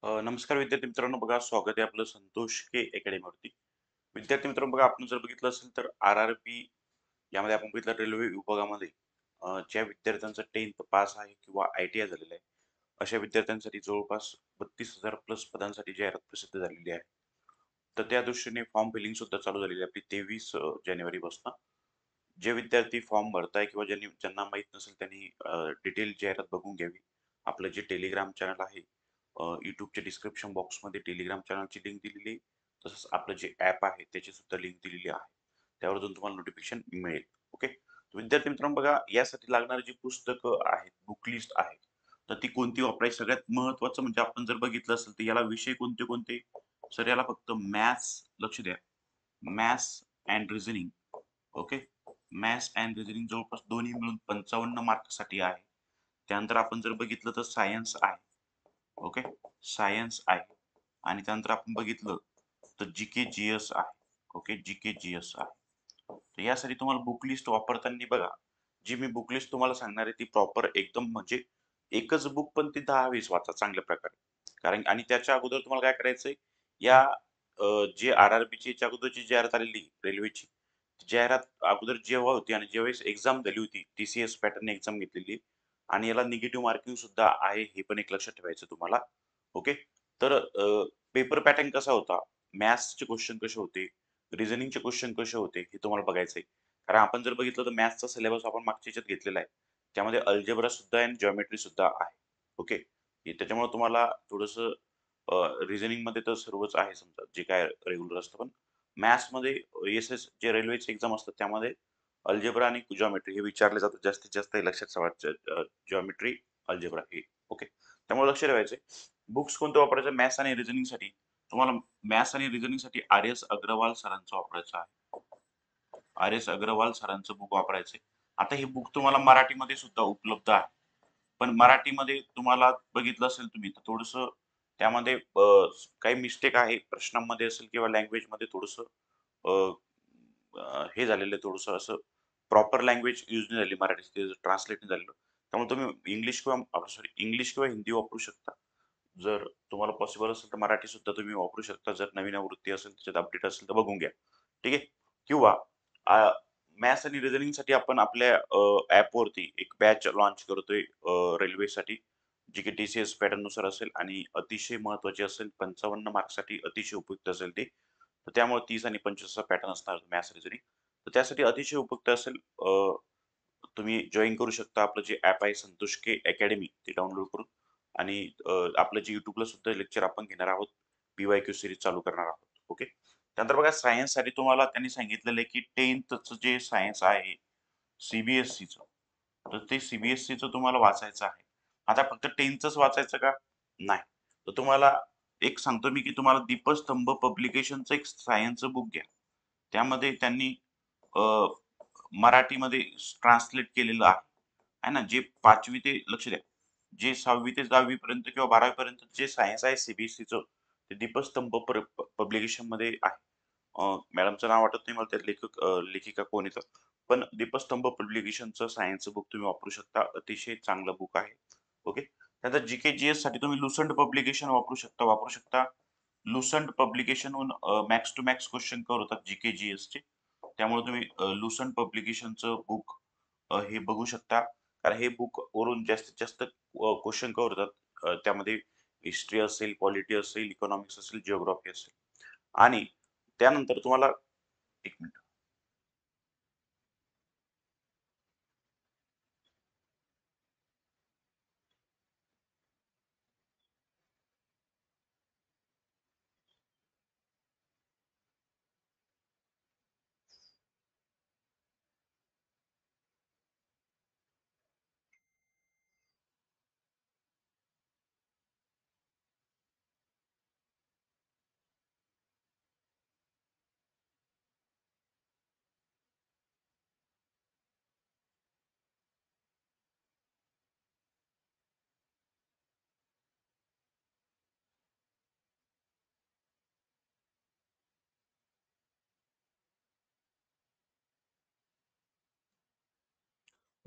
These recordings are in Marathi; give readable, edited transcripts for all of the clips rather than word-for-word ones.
नमस्कार विद्यार्थी मित्रांनो, बघा स्वागत आहे आपलं संतोष के अकॅडमीवरती. विद्यार्थी मित्रांनो, बघा आपण जर बघितलं असेल तर RRB यामध्ये आपण बघितलं रेल्वे विभागामध्ये ज्या विद्यार्थ्यांचा 10th पास आहे किंवा ITI झालेला आहे, अशा विद्यार्थ्यांसाठी जवळपास 32,000 प्लस पदांसाठी जाहिरात प्रसिद्ध झालेली आहे. तर त्या दृष्टीने फॉर्म फिलिंग सुद्धा चालू झालेली आहे आपली 23 जानेवारीपासून. जे विद्यार्थी फॉर्म भरताय किंवा ज्यांना माहित नसेल त्यांनी डिटेल जाहिरात बघून घ्यावी. आपलं जे टेलिग्राम चॅनल आहे, YouTubeच्या डिस्क्रिप्शन बॉक्समध्ये टेलिग्राम चॅनलची लिंक दिलेली आहे. तसंच आपलं जे ॲप आहे त्याची सुद्धा लिंक दिलेली आहे. त्यावरून तुम्हाला नोटिफिकेशन मिळेल. ओके. विद्यार्थी मित्रांनो, बघा यासाठी लागणारी जी पुस्तकं आहेत, बुक लिस्ट आहे, तर ती कोणती वापरायची? सगळ्यात महत्त्वाचं म्हणजे आपण जर बघितलं असेल तर याला विषय कोणते कोणते? सर याला फक्त मॅथ्स, लक्ष द्या, maths and reasoning. Okay. Maths and reasoning जवळपास दोन्ही मिळून 55 मार्कसाठी आहे. त्यानंतर आपण जर बघितलं तर सायन्स आहे. ओके. सायन्स आहे. आणि त्यानंतर आपण बघितलं तर जीके जीएस आहे. ओके. जीके जीएस आहे. तर यासाठी तुम्हाला बुक लिस्ट वापरताना बघा, जी मी बुक लिस्ट तुम्हाला सांगणार आहे ती प्रॉपर एकदम म्हणजे एकच बुक पण ती 10-20 वाचा चांगल्या प्रकारे. कारण आणि त्याच्या अगोदर तुम्हाला काय करायचंय, या जे RRBची याच्या अगोदरची जाहिरात आलेली रेल्वेची, जाहिरात अगोदर जेव्हा होती आणि ज्यावेळेस एक्झाम झाली होती, TCS पॅटर्न एक्झाम घेतलेली आणि याला निगेटिव्ह मार्किंग सुद्धा आहे, हे पण एक लक्षात ठेवायचं तुम्हाला. ओके. तर पेपर पॅटर्न कसा होता, मॅथ्सचे क्वेश्चन कसे होते, रिझनिंगचे क्वेश्चन कसे होते, हे तुम्हाला बघायचंय. कारण आपण जर बघितलं तर मॅथ्सचा सिलेबस आपण मागच्या ह्याच्यात घेतलेला आहे. त्यामध्ये अल्जेब्रा सुद्धा आहे आणि जिओमेट्री सुद्धा आहे. ओके. त्याच्यामुळे तुम्हाला थोडंसं रिझनिंगमध्ये तर सर्वच आहे समजा, जे काय रेग्युलर असतं. पण मॅथ्समध्ये एस-एस जे रेल्वेचे एक्झाम असतात त्यामध्ये अल्जेब्रा आणि जिओमेट्री हे विचारले जातात जास्तीत जास्त, हे लक्षात ठेवायचं. जिओमेट्री, अल्जेब्रा हे. ओके. त्यामुळे लक्ष ठेवायचंय. बुक्स कोणते वापरायचे मॅथ्स आणि रिझनिंगसाठी? तुम्हाला मॅथ्स आणि रिझनिंगसाठी आर-एस अग्रवाल सरांचं वापरायचं आहे. आर-एस अग्रवाल सरांचं बुक वापरायचंय. आता हे बुक तुम्हाला मराठीमध्ये सुद्धा उपलब्ध आहे. पण मराठीमध्ये तुम्हाला बघितलं असेल तुम्ही तर थोडंसं त्यामध्ये काही मिस्टेक आहे. प्रश्नांमध्ये असेल किंवा लँग्वेजमध्ये थोडंसं अ, हे झालेलं आहे, थोडंसं असं प्रॉपर लँग्वेज यूज नाही झाली मराठीची, ते ट्रान्सलेट नाही झालेलं. त्यामुळे तुम्ही इंग्लिश किंवा हिंदी वापरू शकता. जर तुम्हाला पॉसिबल असेल तर मराठी सुद्धा तुम्ही वापरू शकता. जर नवीन आवृत्ती असेल, त्याच्यात अपडेट असेल तर बघून घ्या. ठीक आहे. किंवा मॅथ्स आणि रिझनिंगसाठी आपण आपल्या ॲपवरती एक बॅच लॉन्च करतोय रेल्वेसाठी, जी की TCS पॅटर्ननुसार असेल आणि अतिशय महत्त्वाची असेल. 55 मार्क्ससाठी अतिशय उपयुक्त असेल ते. तर त्यामुळे 30 आणि 25 पॅटर्न असणार मॅथ्स रिझनिंग. तर त्यासाठी अतिशय उपयुक्त असेल. तुम्ही जॉइन करू शकता. आपलं जे ॲप आहे संतोष के अकॅडमी, ते डाउनलोड करून. आणि आपलं जे YouTubeला सुद्धा लेक्चर आपण घेणार आहोत. पी-वाय-क्यू सीरीज चालू करणार आहोत. ओके. त्यानंतर बघा सायन्ससाठी तुम्हाला त्यांनी सांगितलेलं आहे, की 10thचं जे सायन्स आहे सी-बी-एस-सीचं, तर ते सी-बी-एस-सीचं तुम्हाला वाचायचं आहे. आता फक्त 10thचंच वाचायचं का? नाही. तर तुम्हाला एक सांगतो मी, की तुम्हाला दीपस्तंभ पब्लिकेशनचं एक सायन्सचं बुक घ्या. त्यामध्ये त्यांनी अ, मराठीमध्ये ट्रान्सलेट केलेलं आहे. आहे ना? जे 5वी ते लक्ष द्या. जे 6वी ते 10वी पर्यंत किंवा 12वी पर्यंत जे सायन्स आहे सी-बी-एस-सीचं, ते दीपस्तंभ पब्लिकेशनमध्ये आहे. मॅडमचं नाव आठवत नाही मला, त्या लेखिका कोण आहेत. पण दीपस्तंभ पब्लिकेशनचं सायन्सचं बुक तुम्ही वापरू शकता. अतिशय चांगलं बुक आहे. ओके. त्यानंतर जी-के, जी-एससाठी तुम्ही लुसंट पब्लिकेशन वापरू शकता. लुसंट पब्लिकेशनहून max to max question cover होतात जी-के, जी-एसचे. त्यामुळे तुम्ही लुसंट पब्लिकेशनचं बुक हे बघू शकता. कारण हे बुक वरून जास्तीत जास्त क्वेश्चन कव्हर होतात. त्यामध्ये हिस्ट्री असेल, पॉलिटी असेल, इकॉनॉमिक्स असेल, जिओग्राफी असेल. आणि त्यानंतर तुम्हाला 1 मिनिट.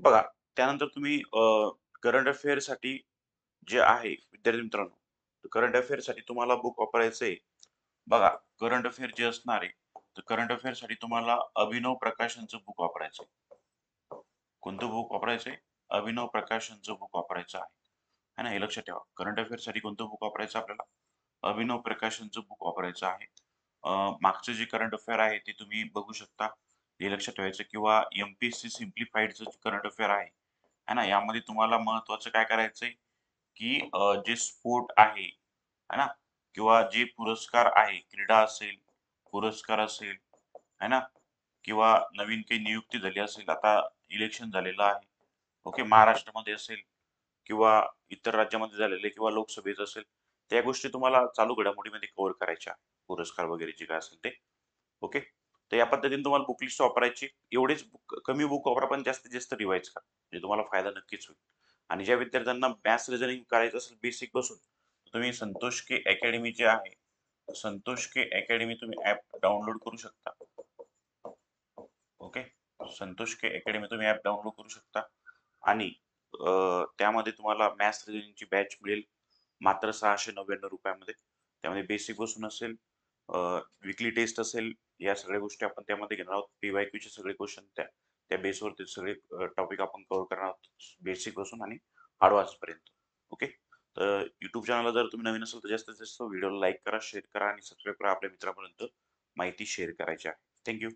बघा, त्यानंतर तुम्ही करंट अफेअरसाठी जे आहे विद्यार्थी मित्रांनो, करंट अफेअरसाठी तुम्हाला बुक वापरायचंय. बघा, करंट अफेअर जे असणार आहे, तर करंट अफेअरसाठी तुम्हाला अभिनव प्रकाशनचं बुक वापरायचंय. कोणतं बुक वापरायचंय? अभिनव प्रकाशनचं बुक वापरायचं आहे. है ना? हे लक्षात ठेवा. करंट अफेअरसाठी कोणतं बुक वापरायचं आपल्याला? अभिनव प्रकाशनचं बुक वापरायचं आहे. मागचं जे करंट अफेअर आहे ते तुम्ही बघू शकता. हे लक्षात ठेवायचं किंवा एम-पी-एस-सी सिम्प्लिफाईडचं जे करंट अफेअर आहे, है ना? यामध्ये तुम्हाला महत्त्वाचं काय करायचंय, की जे स्पोर्ट आहे, है ना? किंवा जे पुरस्कार आहे, क्रीडा असेल, पुरस्कार असेल, है ना? किंवा नवीन काही नियुक्ती झाली असेल, आता इलेक्शन झालेलं आहे. ओके, महाराष्ट्रामध्ये असेल किंवा इतर राज्यामध्ये झालेले किंवा लोकसभेचं असेल, त्या गोष्टी तुम्हाला चालू घडामोडीमध्ये कव्हर करायच्या. पुरस्कार वगैरे जे काय असेल ते. ओके. तर या पद्धतीने तुम्हाला बुक लिस्ट वापरायची. एवढेच कमी बुक वापरा, पण जास्तीत जास्त रिवाईज करा. म्हणजे तुम्हाला फायदा नक्कीच होईल. आणि ज्या विद्यार्थ्यांना मॅथ्स रिझनिंग करायचं असेल बेसिक पासून, तुम्ही संतोष के अकॅडमी जे आहे, संतोष के अकॅडमी तुम्ही ॲप डाउनलोड करू शकता. ओके. संतोष के अकॅडमी तुम्ही ॲप डाउनलोड करू शकता आणि त्यामध्ये तुम्हाला मॅथ्स रिझनिंगची बॅच मिळेल मात्र ₹699 मध्ये. त्यामध्ये बेसिक पासून असेल, वीकली टेस्ट असेल, या सगळ्या गोष्टी आपण त्यामध्ये घेणार आहोत. पी-वाय-क्यूचे सगळे क्वेश्चन त्या त्या बेसवरती सगळे टॉपिक आपण कव्हर करणार आहोत. बेसिक पासून आणि एडवान्स पर्यंत. ओके. तर YouTube चॅनलला जर तुम्ही नवीन असाल तर जास्तीत जास्त व्हिडिओला लाईक करा, शेअर करा आणि सबस्क्राईब करा. आपल्या मित्रापर्यंत माहिती शेअर करायची आहे. थँक